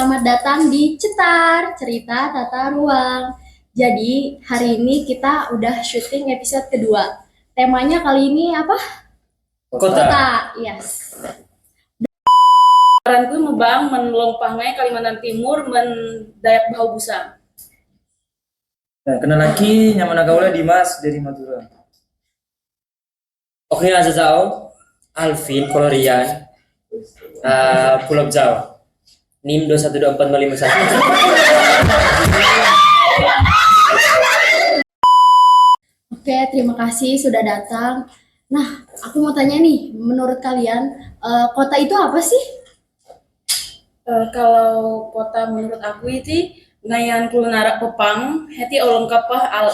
selamat datang di Cetar, Cerita Tata Ruang. Jadi, hari ini kita udah syuting episode kedua. Temanya kali ini apa? Kota, yes. Saranku mebang menlongpangai Kalimantan Timur mendayak Bahau Busa. Nah, kenal lagi nyaman gaulnya Dimas dari Madura. Oke, Azazao, Alvin, Kolorian, Pulau Jawa, NIM 2124551. Oke, terima kasih sudah datang. Nah, aku mau tanya nih, menurut kalian, kota itu apa sih? Kalau kota menurut aku itu ngayan kulinarak pepang, heti lengkap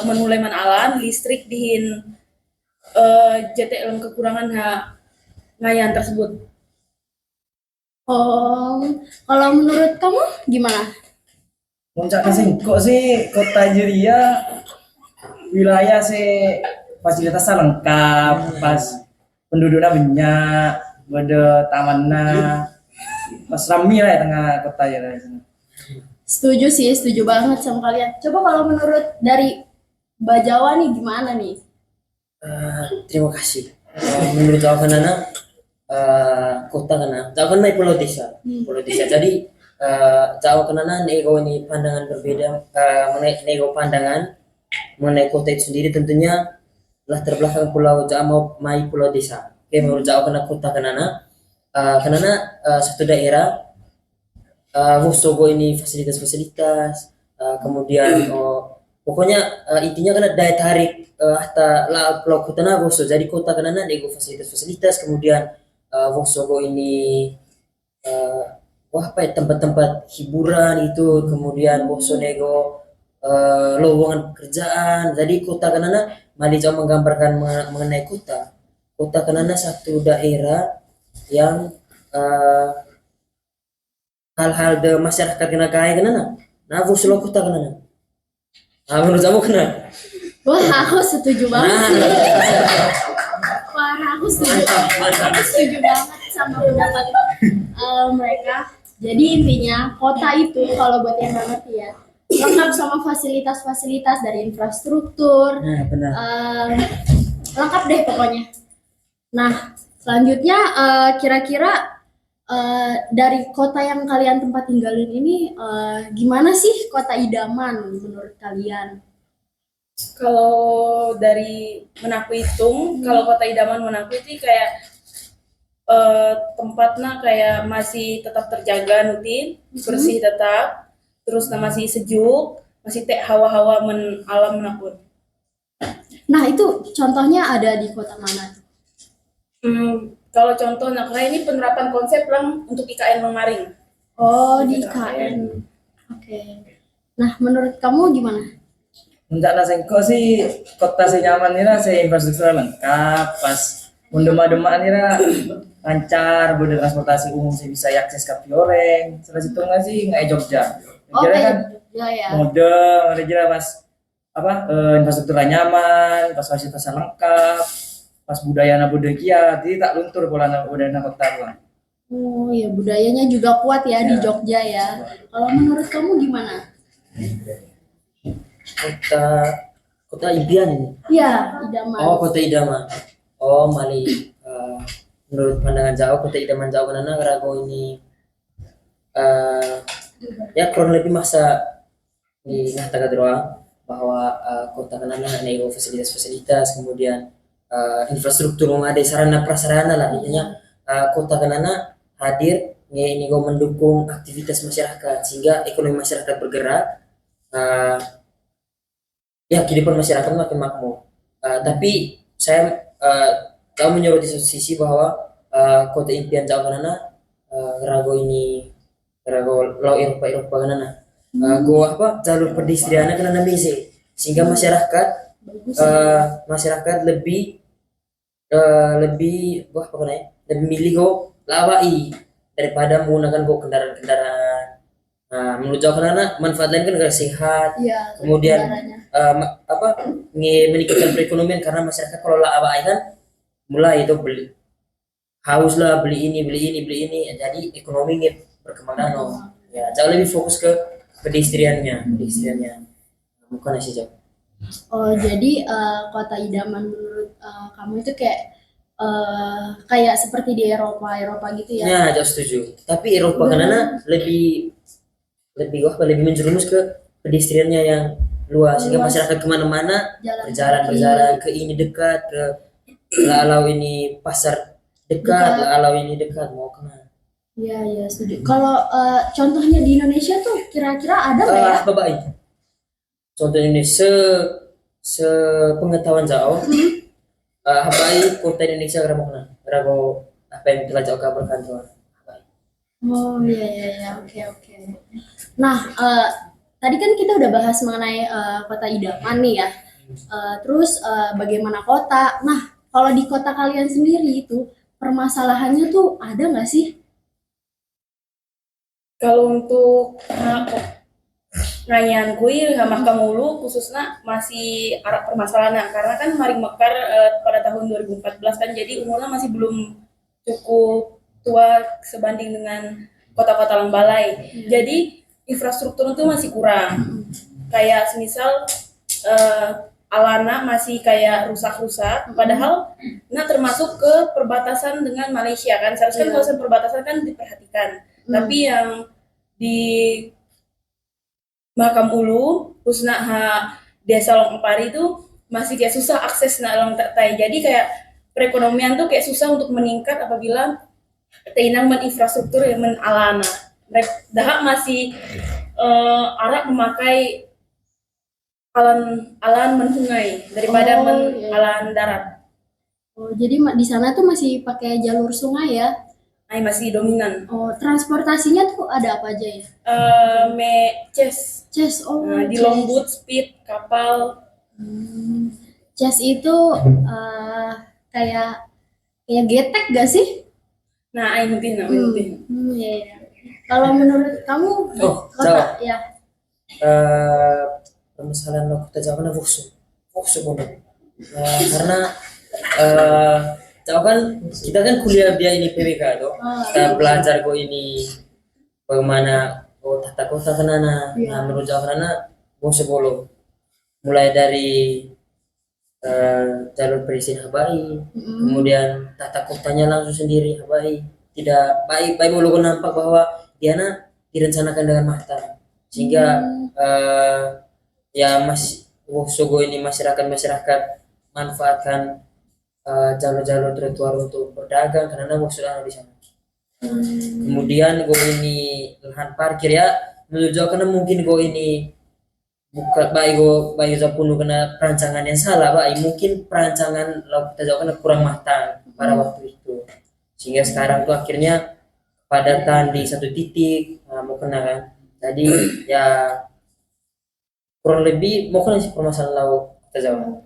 menuleman alan, listrik dihin jete elem kekurangan ngayan tersebut. Oh, kalau menurut kamu gimana? Puncak kok sih kota Jeria wilayah sih fasilitasnya lengkap, pas penduduknya banyak, ada tamannya, pas rame lah ya tengah kota ya. Setuju sih, setuju banget sama kalian. Coba kalau menurut dari Mbak Jawa nih gimana nih? Terima kasih. Menurut aku kan kota kan, Jawa kan pulau desa, pulau desa. Jadi Jawa kan nego ini pandangan berbeda, nego pandangan mengenai kota itu sendiri tentunya latar belakang pulau Jawa mau mai pulau desa. Oke, menurut Jawa kan kota karena satu daerah Wosogo ini fasilitas-fasilitas, kemudian pokoknya intinya kan daya tarik hatta la pulau kota na Woso, jadi kota kan nego fasilitas-fasilitas, kemudian Wosogo ini apa ya, tempat-tempat hiburan itu, kemudian Woso nego lowongan pekerjaan. Jadi kota kan Mali Jawa menggambarkan mengenai kota kan satu daerah yang hal-hal de masyarakat kena kaya kena nah Woso lo kota kena menurut kamu kena. Wah, aku setuju banget sih. Wah, aku setuju banget sama pendapat mereka. Jadi intinya kota itu kalau buat yang nggak ngerti ya, lengkap sama fasilitas-fasilitas dari infrastruktur, Nah, benar. lengkap deh pokoknya. Nah, selanjutnya kira-kira dari kota yang kalian tempat tinggalin ini gimana sih kota idaman menurut kalian? Kalau dari Menaku hitung, kalau kota idaman Menaku itu kayak tempatnya kayak masih tetap terjaga nutin, bersih tetap, terus masih sejuk, masih hawa-hawa alam Menaku. Nah, itu contohnya ada di kota mana tuh? Kalau contohnya kayak ini penerapan konsep lang untuk IKN Memaring. Oh, di IKN. Oke. Nah, menurut kamu gimana? Puncak nasengko sih kota sih nyaman nih sih infrastruktur lengkap, pas mundema-dema nih lancar, bude transportasi umum sih bisa akses ke Pioreng. Salah situ nggak sih nggak Jogja. Oh, Jogja kan ya ya. mode, ada jera pas infrastrukturnya nyaman, pas fasilitasnya lengkap, pas budayanya budaya, jadi tak luntur pola budaya kota lah. Oh, ya budayanya juga kuat ya di Ya. Jogja ya. Kalau menurut kamu gimana? Kota Ibian ini. Iya, idaman. Oh, kota idaman. Oh, Mali. Menurut pandangan Jawa, kota idaman Jawa karena Rago ini ya kurang lebih masa di Nahtaga doang bahwa kota kenana nego fasilitas-fasilitas, kemudian infrastruktur memadai, sarana prasarana lah intinya. Kota kenana hadir nego mendukung aktivitas masyarakat sehingga ekonomi masyarakat bergerak, ya kehidupan masyarakat makin makmur. Tapi saya Jawa menyoroti di satu sisi bahwa kota impian Jawa kanana Rago Laut Eropa kanana jalur pedestrian kanana bisi, sehingga masyarakat lebih lebih milih lawai daripada menggunakan kendaraan-kendaraan. Menurut Jawa kanana manfaat lain kan sehat, Iya, kemudian kendaraannya. meningkatkan perekonomian karena masyarakat kalau lawai kan mulai itu beli haus lah, beli ini, jadi ekonomi berkembang danau. Ya, jauh lebih fokus ke pedestriannya, bukan sih jauh. Oh, jadi kota idaman menurut kamu itu kayak seperti di Eropa gitu ya? Ya, jauh setuju. Tapi Eropa karena lebih menjerumus ke pedestriannya yang luas sehingga Luas. masyarakat kemana-mana Jalan berjalan kaki. ke ini dekat ke lalau ini pasar dekat, Dekat. lalau ini dekat mau kemana. Iya, iya, setuju. Kalau contohnya di Indonesia tuh kira-kira ada nggak ya? Apa baik? Contoh ini sepengetahuan jauh, baik kota Indonesia berapa kena? Berapa apa yang telah jauh kabarkan tuh? Oh, iya, iya, iya, oke, oke. Nah, tadi kan kita udah bahas mengenai kota idaman nih ya. Terus bagaimana kota? Nah, kalau di kota kalian sendiri itu permasalahannya tuh ada nggak sih? Kalau untuk ngayan kui Mahkamah Ulu khususnya masih arah permasalahan karena kan Maring Mekar pada tahun 2014 kan jadi umurnya masih belum cukup tua sebanding dengan kota-kota Lembalai. Jadi infrastruktur itu masih kurang. Kayak semisal Alana masih kayak rusak-rusak, padahal termasuk ke perbatasan dengan Malaysia kan. Seharusnya kawasan perbatasan kan diperhatikan. Tapi yang di Mahakam Ulu, khususnya Desa Long Empari itu masih kayak susah akses Long Tai. Jadi kayak perekonomian tuh kayak susah untuk meningkat apabila teinang infrastruktur yang alana. Dahak masih arak memakai alan menhungai daripada alan darat. Oh, jadi di sana tuh masih pakai jalur sungai ya? Masih dominan. Oh, transportasinya tuh ada apa aja ya? Chess. Oh, di longboat, speed, kapal. Chess itu kayak getek gak sih? Nah, mungkin. Iya, iya. Kalau menurut kamu kota ya? Permasalahan lo kita jawabnya fokus karena tahu kan kita kan kuliah dia ini PWK tuh kita belajar kok ini bagaimana tata kota kenana menurut jauh kenana bolo mulai dari jalur perizinan habai kemudian tata kotanya langsung sendiri habai tidak baik bolo nampak bahwa diana direncanakan dengan matang sehingga ya Wosogo ini masyarakat manfaatkan jalur-jalur trotoar untuk berdagang karena Wosogo ada di sana. Kemudian gue ini lahan parkir ya menuju karena mungkin gue ini buka baik zapunu kena perancangan yang salah baik mungkin perancangan laut kita jauh kena kurang matang pada waktu itu sehingga sekarang tuh akhirnya padatan di satu titik mau kena kan jadi ya kurang lebih mau kena sih permasalahan laut kita jauh.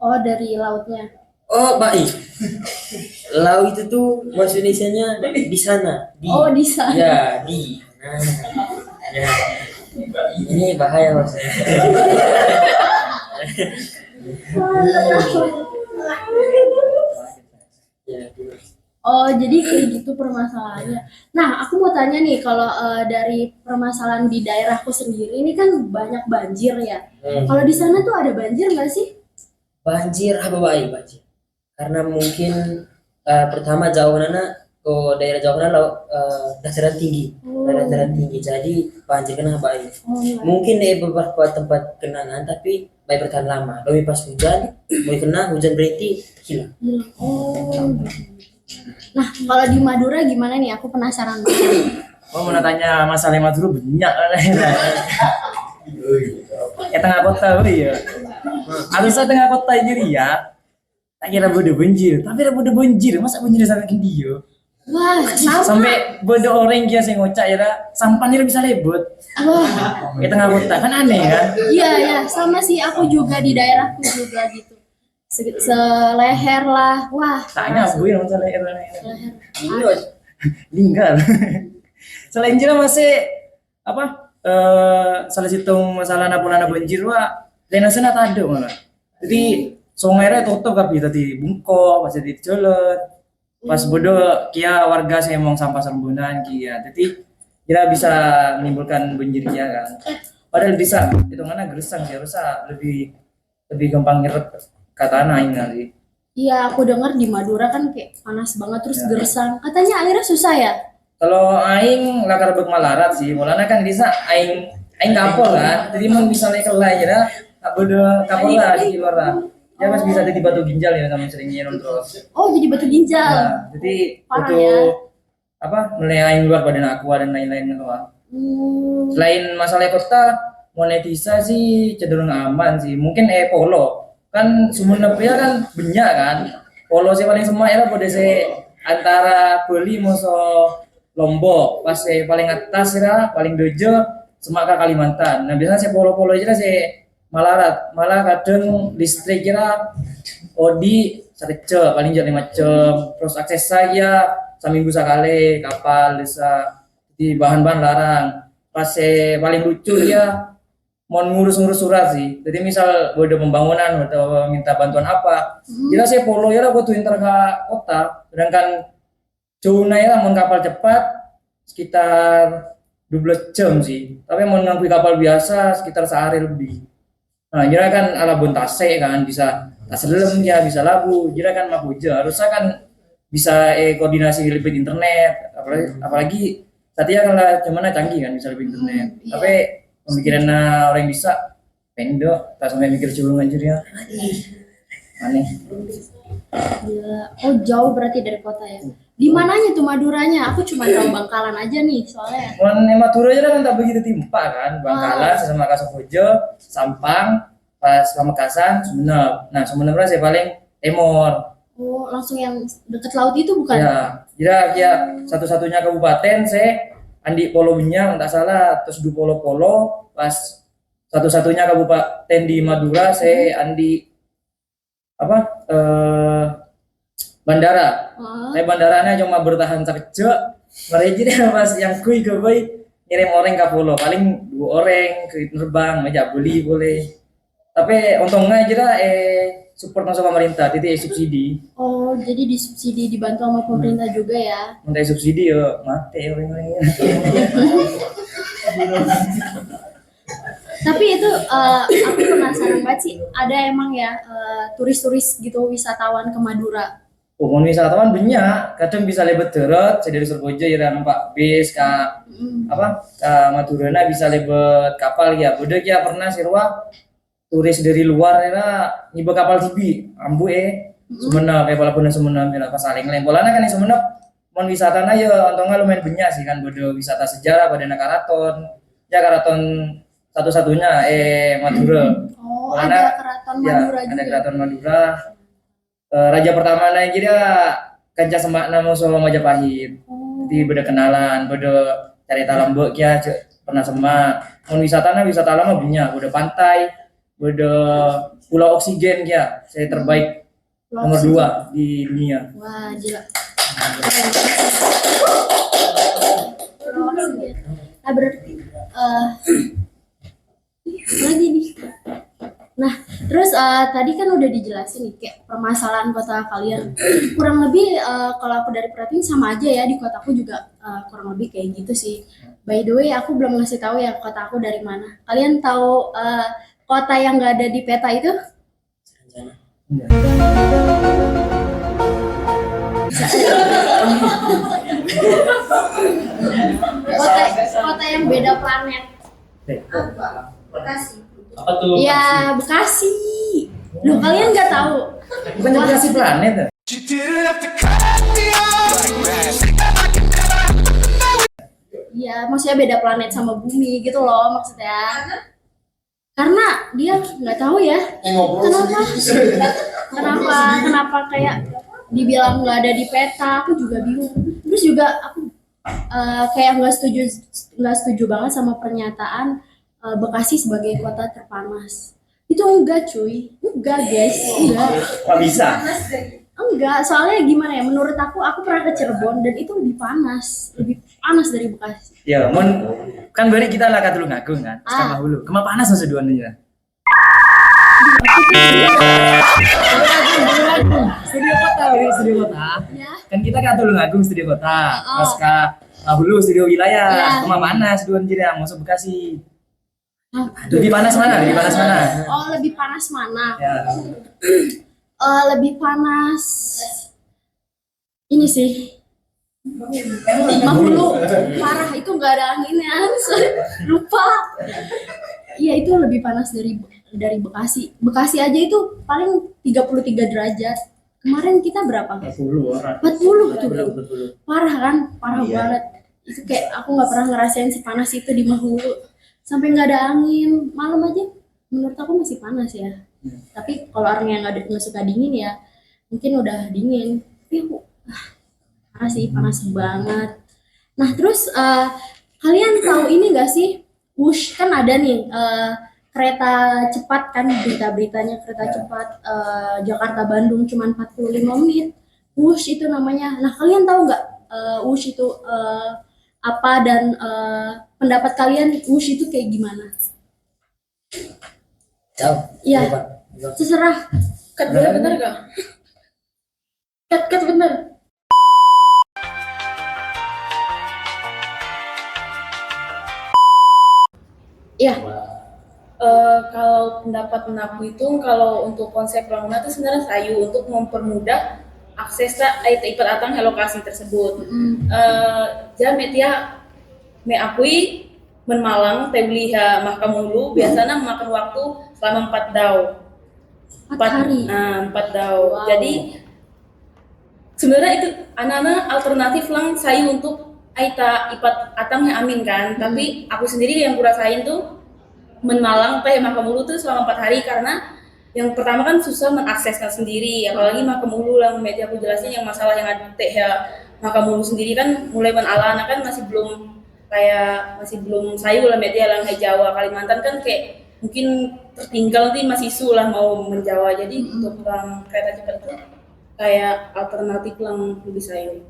Oh, dari lautnya. Oh baik laut itu tuh bahasa Indonesianya di sana di sana ya di ya ini bahaya maksudnya. Oh, jadi kayak gitu permasalahannya. Nah, aku mau tanya nih, kalau dari permasalahan di daerahku sendiri, ini kan banyak banjir ya. Kalau di sana tuh ada banjir nggak sih? Banjir apa baik banjir? Karena mungkin pertama jauh nana ke daerah jauh nana dataran tinggi, dataran tinggi. Jadi banjir kena baik. Mungkin di beberapa tempat kenangan, tapi baik bertahan lama. Tapi pas hujan, mau kena hujan berarti hilang. Oh. Nah, kalau di Madura gimana nih? Aku penasaran banget. Mau tanya masalah Madura banyak ya tengah kota ya. Harusnya tengah kota ini ya. Tak kira bodoh banjir, tapi bodoh banjir, masa banjir sampai dia. Wah, sama. Sampai bodoh orang kia sing ngocak ya sampahnya bisa lebot. Wah. Ya tengah kota kan aneh kan? Iya, ya, sama sih aku juga di daerahku juga gitu. Seleher lah, wah. Tanya aku yang seleher. Lingkar. Selain jira masih apa? Salah satu masalah napun banjir wah, drainase tak ada malah. Jadi sungai tutup tapi tadi bungko masih dicolot. Pas bodoh kia warga saya mau sampah serembunan kia. Jadi kira bisa menimbulkan banjir ya kan. Padahal bisa hitungannya gersang sih, harusnya lebih gampang nyerap ke tanah ini nanti. Iya, aku dengar di Madura kan kayak panas banget terus Ya. gersang. Katanya airnya susah ya? Kalau aing lakar bek malarat sih, mulanya kan bisa aing kapol kan, jadi mau misalnya kelai ya, tak bodoh kapol lah di luar lah. Ya mas bisa jadi batu ginjal ya sama sering nyiram terus. Oh, jadi batu ginjal. Nah, jadi Parah untuk ya. apa melihat luar badan aqua dan lain-lain gitu kan. Selain masalah kota, monetisasi cenderung aman sih. Mungkin polo kan Sumenep ya kan banyak kan. Polo sih paling semua ya pada antara Bali moso Lombok pas paling atas ya paling dojo semak ke Kalimantan. Nah biasanya saya polo-polo aja saya malarat malah kadang listrik kira Odi sarece paling jadi macam terus akses saya seminggu sekali kapal bisa di bahan-bahan larang pas paling lucu ya mau ngurus-ngurus surat sih jadi misal gue ada pembangunan atau minta bantuan apa kira saya polo ya lah gue tuh inter ke kota sedangkan jauhnya ya mau kapal cepat sekitar 12 jam sih tapi mau ngangkut kapal biasa sekitar sehari lebih. Nah, kira kan ala bontase kan bisa tas lem ya bisa labu, kira kan mabuja harusnya kan bisa koordinasi lebih internet apalagi tadi kan lah cuman canggih kan bisa lebih internet. Iya. Tapi pemikiran orang bisa pendek tak sampai mikir culung anjir ya. Aneh. Gila. Oh, jauh berarti dari kota ya. Di mananya tuh Maduranya? Aku cuma tahu Bangkalan aja nih soalnya. Mon Madura aja kan tak begitu timpa kan, Bangkalan, sama Kasabojo, Sampang, pas Pamekasan, Sumenep. Nah, Sumenep saya paling timur. Oh, langsung yang dekat laut itu bukan? Ya, kira satu-satunya kabupaten saya Andi Polo Benyang, tak salah, terus du Polo-Polo, pas satu-satunya kabupaten di Madura saya Andi apa bandara. Oh. Saya bandaranya cuma bertahan kerja. Mereka jadi pas yang kui ke kui ngirim orang ke Polo paling 2 orang ke terbang aja beli boleh. Tapi untungnya aja support sama pemerintah, titik subsidi. Oh, jadi disubsidi dibantu sama pemerintah juga ya? Minta subsidi ya mati orang-orang. Tapi itu aku penasaran banget sih. Ada emang ya turis-turis gitu wisatawan ke Madura? Umum wisatawan banyak, kadang bisa lebet darat, saya dari Surabaya ya numpak bis ke apa ke Madura bisa lebet kapal ya. Bodoh ya pernah sirwa turis dari luar ya nyiba kapal tibi, ambu Sumenep kayak pelabuhan Sumenep ya pas saling lempolana kan di Sumenep mon wisatana ya untungnya lumayan banyak sih kan bodoh wisata sejarah pada karaton ya karaton satu-satunya Madura. Oh, Karena- ada keraton Ya, Madura ada juga. keraton Madura. Raja pertama na dia Kanca Semakna musuh Majapahit. Oh. Jadi beda kenalan, beda cerita lambek ya pernah semak. Mun wisatana wisata lama banyak, beda pantai, beda pulau oksigen ya. Saya terbaik nomor 2 di dunia. Wah, gila. Nah, berarti lagi nih. Nah, terus tadi kan udah dijelasin nih kayak permasalahan kota kalian. Kurang lebih kalau aku dari perhatiin sama aja ya di kotaku juga kurang lebih kayak gitu sih. By the way, aku belum ngasih tahu ya kota aku dari mana. Kalian tahu kota yang nggak ada di peta itu? Kota yang beda planet. Bekasi. Apa tuh? Ya, Bekasi. Loh, kalian nggak tahu? Bukan Bekasi planet ya? Iya, maksudnya beda planet sama bumi gitu loh maksudnya. Karena dia nggak tahu ya. Kenapa kayak dibilang nggak ada di peta, aku juga bingung. Terus juga aku kayak nggak setuju banget sama pernyataan Bekasi sebagai kota terpanas. Itu enggak cuy, enggak guys, enggak. Kok bisa? Enggak, soalnya gimana ya? Menurut aku pernah ke Cirebon dan itu lebih panas dari Bekasi. Ya, mon kan bari kita lah katulung agung kan. Sekarang hulu. Kemana panas masa duanya? Studio kota, studio kota. Ya. Kan kita kan Tulungagung studio kota. Oh. Terus ke Hulu studio wilayah. Ya. Kemana mana studio anjir yang masuk Bekasi. Ah, Lebih panas mana? Lebih panas mana? Oh, lebih panas mana? Ya. Lebih panas ini sih. Mahulu parah itu nggak ada anginnya. Lupa. Iya, itu lebih panas dari Bekasi. Bekasi aja itu paling 33 derajat. Kemarin kita berapa? 40 orang. 40 tuh. Betul. Parah kan? Parah Iya. banget. Itu kayak aku nggak pernah ngerasain sepanas itu di Mahulu. Sampai nggak ada angin. Malam aja menurut aku masih panas ya. Tapi kalau orang yang nggak suka dingin ya mungkin udah dingin. Tapi aku parah sih, panas banget. Nah terus kalian tahu ini nggak sih? Wush kan ada nih kereta cepat kan, berita-beritanya kereta cepat Jakarta Bandung cuma 45 menit. Wush itu namanya. Nah kalian tahu nggak Wush itu apa dan pendapat kalian Wush itu kayak gimana? Tahu. Iya. Lupa. Terserah. Cut bener gak? Cut bener. Iya. Kalau pendapat aku itu kalau untuk konsep bangunan itu sebenarnya sayu untuk mempermudah akses ipat atang lokasi tersebut. Jam metia me akui menmalang tebliha mahkamulu biasanya memakan waktu selama 4 dau. 4 hari. 4 dau. Wow. Jadi sebenarnya itu anak-anak alternatif lang sayu untuk ipat atang yang amin kan. Tapi aku sendiri yang kurasain tuh menmalang teh Makamulu tuh selama 4 hari karena yang pertama kan susah mengaksesnya sendiri, apalagi Makamulu lah media aku jelasin yang masalah yang ada teh ya Makamulu sendiri kan mulai menalana kan masih belum sayu lah media lah kayak Jawa Kalimantan kan kayak mungkin tertinggal nanti masih sulah mau menjawa, jadi untuk lang kereta cepat itu kayak alternatif lang lebih sayu.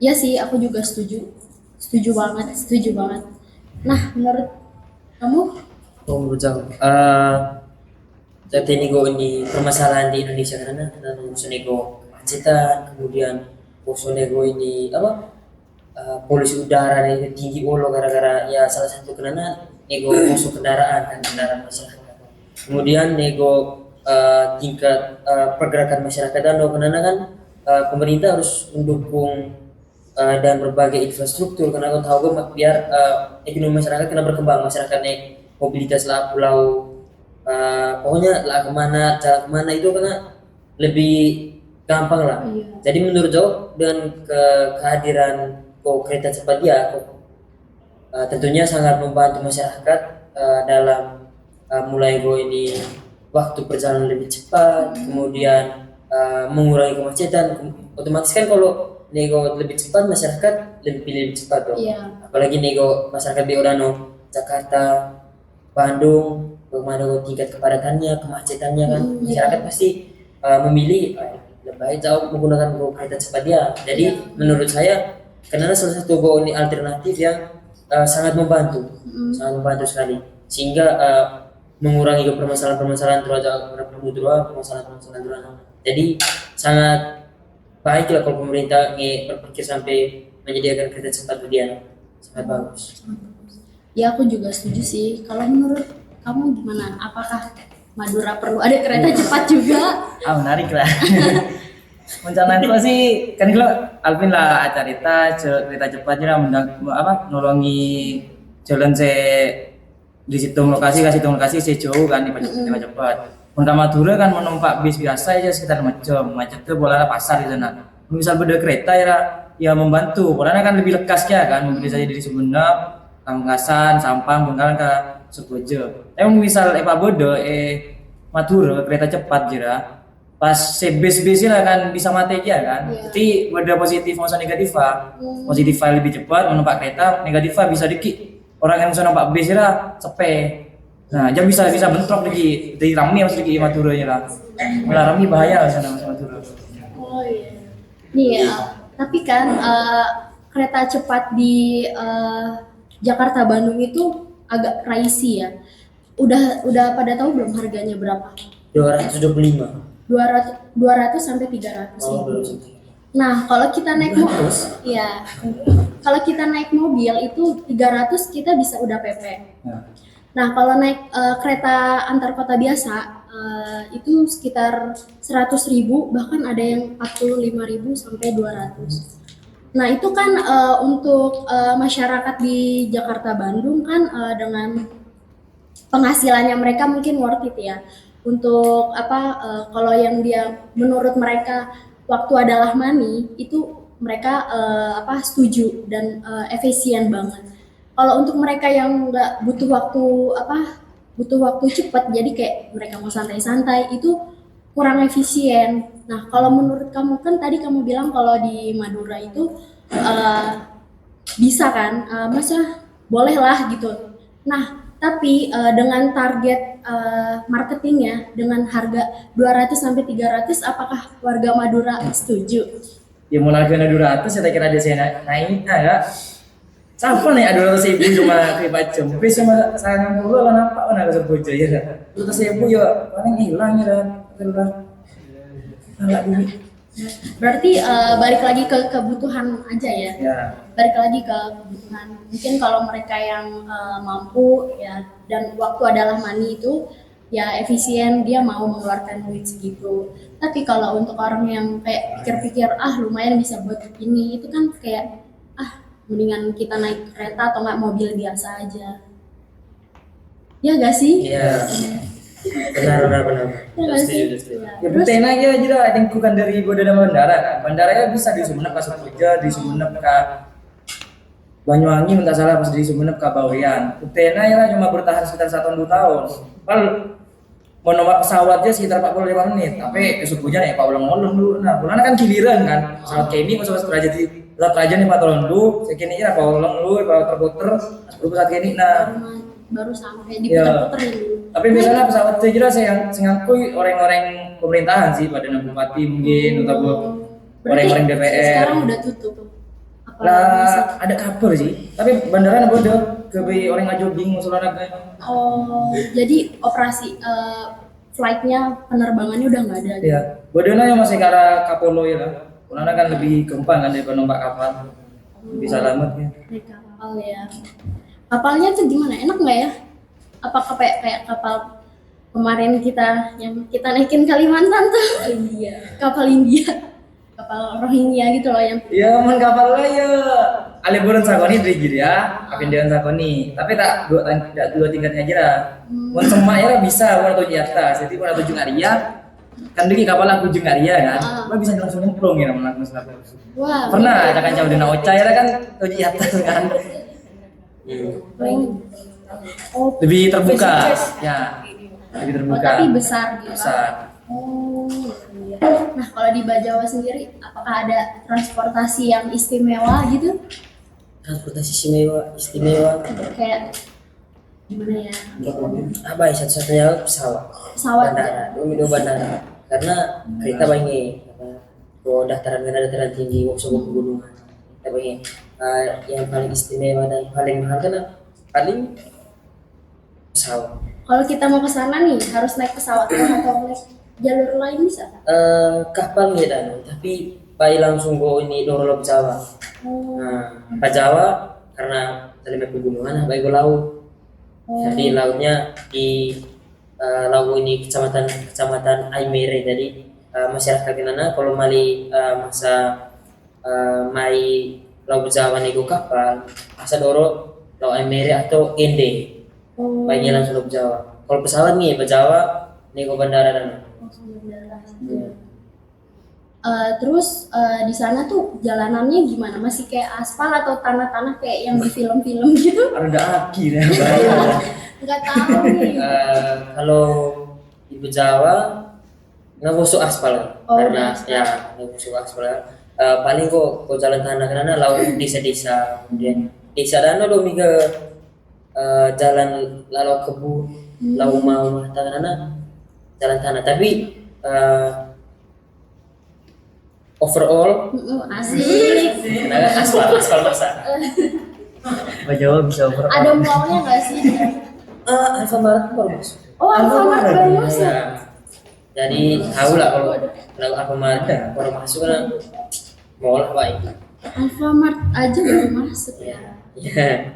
Iya sih, aku juga setuju banget. Nah, menurut kamu? Oh, menurut aku, jadi nego ini permasalahan di Indonesia karena urusan nego kemacetan, kemudian urusan nego ini apa polusi udara yang tinggi olo gara-gara ya salah satu karena nego musuh kendaraan masyarakat. Kemudian nego tingkat pergerakan masyarakat dan karena kan pemerintah harus mendukung dan berbagai infrastruktur karena kau tahu kan biar ekonomi masyarakat kena berkembang, masyarakat naik mobilitas lah pulau pokoknya lah cara kemana itu karena lebih gampang lah. Iya. Jadi menurut Jauh dengan kehadiran kereta cepat dia tentunya sangat membantu masyarakat dalam mulai ini waktu perjalanan lebih cepat, kemudian mengurangi kemacetan. Otomatis kan kalau nego lebih cepat masyarakat lebih pilih lebih cepat dong. Iya. Apalagi nego masyarakat di Orano, Jakarta, Bandung, bagaimana tingkat kepadatannya, kemacetannya kan masyarakat pasti memilih lebih baik jauh menggunakan kereta cepat dia. Jadi menurut saya karena salah satu ini alternatif yang sangat membantu sekali sehingga mengurangi permasalahan-permasalahan permasalahan. Jadi sangat baiklah kalau pemerintah berpikir sampai menyediakan kereta cepat dia, sangat bagus. Ya aku juga setuju sih. Kalau menurut kamu gimana? Apakah Madura perlu ada kereta cepat juga? Menarik lah. Rencananya sih kan kalau Alvin lah acarita kereta cepatnya nolongi jalan di situ lokasi jauh kan di cepat. Untuk Madura kan menumpak bis biasa aja sekitar macet tuh boleh pasar di sana. Misal beda kereta ya membantu, bolehnya kan lebih lekas ya kan, mobil saja dari Sumenep, Pamekasan, Sampang, Bengkalan ke Sukojo. Tapi misal bodo Madura kereta cepat jera, pas bis lah kan bisa mati aja kan. Jadi beda positif maupun negatif positifnya lebih cepat menumpak kereta, negatifnya bisa dikit. Orang yang bisa numpak bis jera cepet. Nah, jam bisa bentrok lagi dari Rami masuk lagi Madura nya lah. Malah Rami bahaya sana Madura. Oh iya. Nih ya, tapi kan kereta cepat di Jakarta Bandung itu agak pricey ya. Udah pada tahu belum harganya berapa? 225. 200 sampai 300 Oh, ribu. belum. Nah, kalau kita naik mobil, 200? ya, kalau kita naik mobil itu 300 kita bisa udah PP. Nah, Nah, kalau naik kereta antar kota biasa itu sekitar 100 ribu, bahkan ada yang 45 ribu sampai 200. Nah, itu kan untuk masyarakat di Jakarta Bandung kan dengan penghasilannya mereka mungkin worth it ya. Untuk kalau yang dia menurut mereka waktu adalah money itu mereka setuju dan efisien banget. Kalau untuk mereka yang nggak butuh waktu cepat, jadi kayak mereka mau santai-santai itu kurang efisien. Nah, kalau menurut kamu kan tadi kamu bilang kalau di Madura itu bisa kan, masa boleh lah gitu. Nah, tapi dengan target marketingnya dengan harga 200 sampai 300, apakah warga Madura setuju? ya mau lagi 200 saya kira dia saya naik agak sampai nih 200 ribu cuma keriput jemput cuma sayang dulu kenapa ada sebut ya 200 ribu ya paling hilang ya udah nggak duit Berarti balik lagi ke kebutuhan aja ya. ya Balik lagi ke kebutuhan. Mungkin kalau mereka yang mampu ya dan waktu adalah money itu ya efisien, dia mau mengeluarkan duit segitu. Tapi kalau untuk orang yang kayak pikir-pikir lumayan bisa buat ini, itu kan kayak mendingan kita naik kereta atau nggak mobil biasa aja. Ya gak sih? Iya. Benar. Ya nggak sih? Setuju. Ya. ya Terus buktinya aja aja lah yang bukan dari Boda dan bandara kan bandaranya bisa di Sumenep ke Sukoharjo di Sumenep ke Banyuwangi minta salah pas di Sumenep ke Bawean buktinya ya lah cuma bertahan sekitar 1-2 tahun kalau mau nomor pesawatnya sekitar 45 menit tapi kesubuhnya ya Pak ulang-ulang dulu nah bulan kan giliran kan pesawat kini pesawat kerajaan nih Pak tolong dulu saya kini ya Pak ulang dulu Pak terputer pesawat kini nah baru sampai Ya. diputer-puterin dulu. tapi biasanya pesawat itu jelas yang ngakui orang-orang pemerintahan sih pada bupati mungkin atau Berarti orang-orang DPR. sekarang udah tutup. Apa Lah masih? ada kabar sih, tapi bandara bodoh ke orang aja bingung soal naga. Oh, jadi operasi flightnya penerbangannya udah nggak ada. Ya, bodohnya yang masih ke arah Kapolo ya lah. Karena kan lebih gampang kan daripada numpak kapal. Bisa selamat ya. Naik kapal ya. Kapalnya tuh gimana? Enak nggak ya? Apakah kayak kapal kemarin yang kita naikin Kalimantan tuh? India. Kapal India. Kapal Rohingya gitu loh yang. Ya, mon kapal lah ya. Aliburan sakoni dari ya, kapindahan sakoni. Tapi tak dua tingkatnya aja lah. Mon semak ya bisa, mon tujuh atas. Jadi mon tujuh Arya, kan dulu kapal aku tujuh Arya kan. Mon bisa langsung nyemplung ya, mon langsung snap. Wah. Pernah, kan jauh dengan Ocha ya kan tujuh atas kan. Oh, Lebih terbuka, ya. Lebih terbuka. tapi besar gitu. Besar. Oh, iya. Nah, kalau di Bajawa sendiri, apakah ada transportasi yang istimewa gitu? Transportasi istimewa. Kayak gimana ya? Apa ya satu-satunya pesawat. Pesawat Bandara, dua bandara. Karena kereta banyak. Dataran tinggi, sebuah pegunungan. Kita banyak. Yang paling istimewa dan paling mahal kan paling pesawat. Kalau kita mau ke sana nih, harus naik pesawat atau naik jalur lain bisa? Kapal nggak ada, tapi bayi langsung go ini dorong Jawa. Oh, Nah, Jawa karena terlibat pegunungan, bayi go laut. Jadi lautnya di laut ini kecamatan Aimere. Jadi masyarakat kenana kalau mali masa mai laut Jawa nego kapal, masa doro laut Aimere atau Ende. oh, Bayinya langsung laut Jawa. Kalau pesawat nih, Jawa nego bandara dan langsung berdarah. Terus di sana tuh jalanannya gimana? Masih kayak aspal atau tanah-tanah kayak yang di film-film gitu? Ada aki ya. Nggak tahu nih. Kalau ibu Jawa nggak busuk aspal Oh, karena udah. ya nggak busuk aspal. Paling kok jalan tanah karena laut desa-desa kemudian desa dan lo ke jalan lalu kebun lalu mau karena jalan tanah tapi overall Asik. karena aspal masa Bajawa bisa over. Ada mallnya nggak sih? Alfamart baru masuk. Oh, Alfamart baru masuk. Ya. Jadi tahu lah kalau Alfamart baru masuk kan mau lah baik. Alfamart aja baru masuk ya. Ya,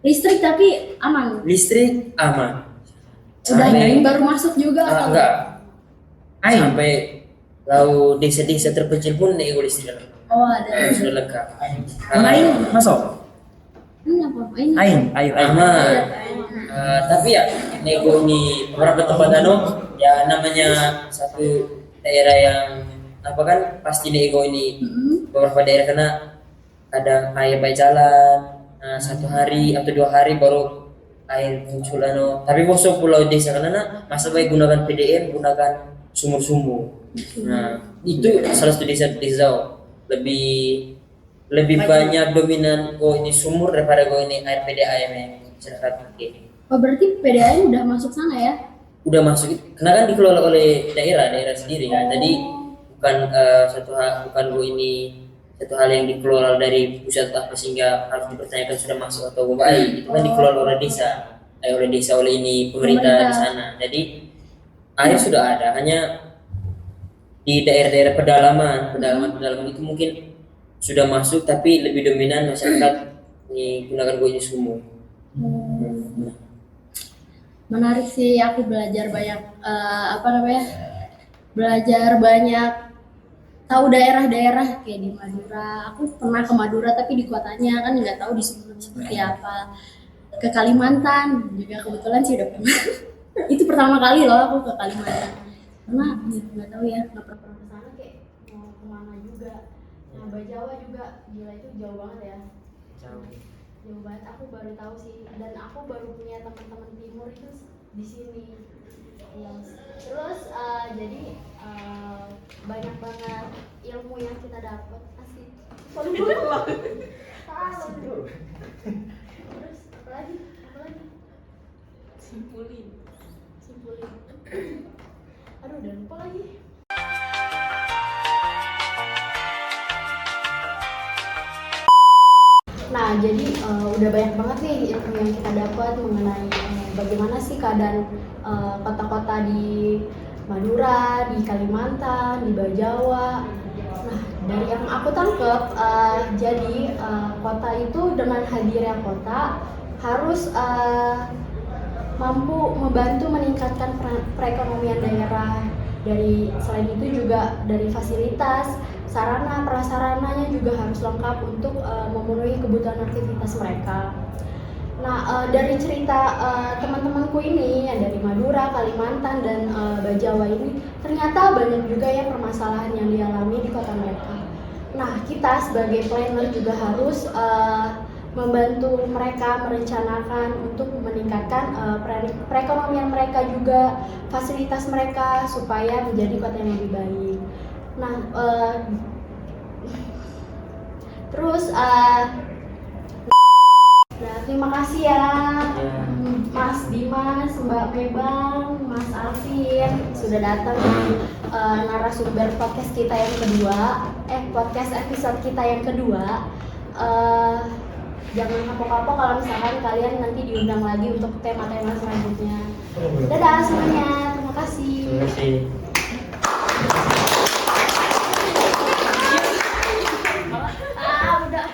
Listrik tapi aman. listrik aman. Udah Sampai- baru masuk juga atau enggak. Aing. Sampai lalu desa-desa terpencil pun nego listrik Oh ada. sudah lengkap. Aing masuk. Ini apa? Ini Aing, aing. Aman. Tapi ya nego di beberapa tempat ya namanya satu daerah yang apa kan pasti nego ini beberapa daerah kena kadang air baik jalan satu hari atau 2 hari baru air muncul tapi bosok pulau desa karena masa baik gunakan PDM gunakan sumur-sumur. Nah itu salah satu desa lebih banyak dominan ini sumur daripada ini air PDAM yang masyarakat pakai. Oh berarti PDAM udah masuk sana ya? Udah masuk karena kan dikelola oleh daerah sendiri kan. Jadi bukan bukan satu hal yang dikelola dari pusat apa sehingga harus dipertanyakan sudah masuk atau baik. Itu kan dikelola oleh desa. Oleh ini pemerintah di sana. Jadi air sudah ada, hanya di daerah-daerah pedalaman itu mungkin sudah masuk tapi lebih dominan masyarakat gunakan ini sumur. Menarik sih, aku belajar banyak belajar banyak tahu daerah-daerah kayak di Madura. Aku pernah ke Madura tapi di kotanya kan nggak tahu di sini seperti apa. Ke Kalimantan juga kebetulan sih udah pernah. Itu pertama kali loh aku ke Kalimantan. Karena nggak tahu ya, nggak pernah ke sana kayak mau kemana juga. Nah, Bajawa juga gila itu jauh banget ya. Jauh banget, aku baru tahu sih, dan aku baru punya teman-teman timur itu di sini. Yes. Terus jadi banyak banget ilmu yang kita dapat asik. Terus apa lagi? Simpulin. Aduh udah lupa lagi. Nah, jadi udah banyak banget nih ilmu yang kita dapat mengenai bagaimana sih keadaan kota-kota di Madura, di Kalimantan, di Bajawa. Nah, dari yang aku tangkep, jadi kota itu dengan hadirnya kota harus mampu membantu meningkatkan perekonomian daerah. Dari selain itu juga dari fasilitas, sarana prasarananya juga harus lengkap untuk memenuhi kebutuhan aktivitas mereka. Nah, dari cerita teman-temanku ini yang dari Madura, Kalimantan, dan Bajawa ini ternyata banyak juga ya permasalahan yang dialami di kota mereka. Nah, kita sebagai planner juga harus membantu mereka merencanakan untuk meningkatkan perekonomian mereka juga, fasilitas mereka supaya menjadi kota yang lebih baik. Nah, terus nah, terima kasih ya Mas Dimas, Mbak Bebang, Mas Alvin sudah datang di narasumber podcast kita yang kedua, podcast episode kita yang kedua. Jangan kapok-kapok kalau misalkan kalian nanti diundang lagi untuk tema-tema selanjutnya. Dadah semuanya, terima kasih. Terima kasih. Udah.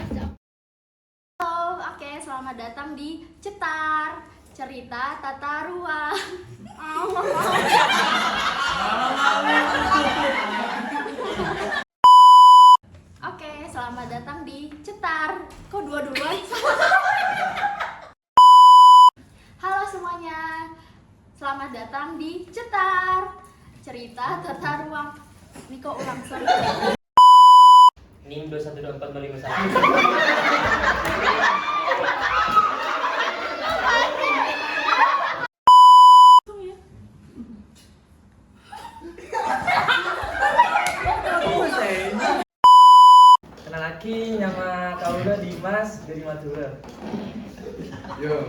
Halo, oke, selamat datang di Cetar, cerita tata ruang. Oke, selamat datang di Cetar. Kok dua-duaan? Halo semuanya, selamat datang di Cetar, cerita tata ruang. Ini kok ulang, sorry. NIM 2124551. Kenal lagi nama Kaula Dimas dari Madura. Yo.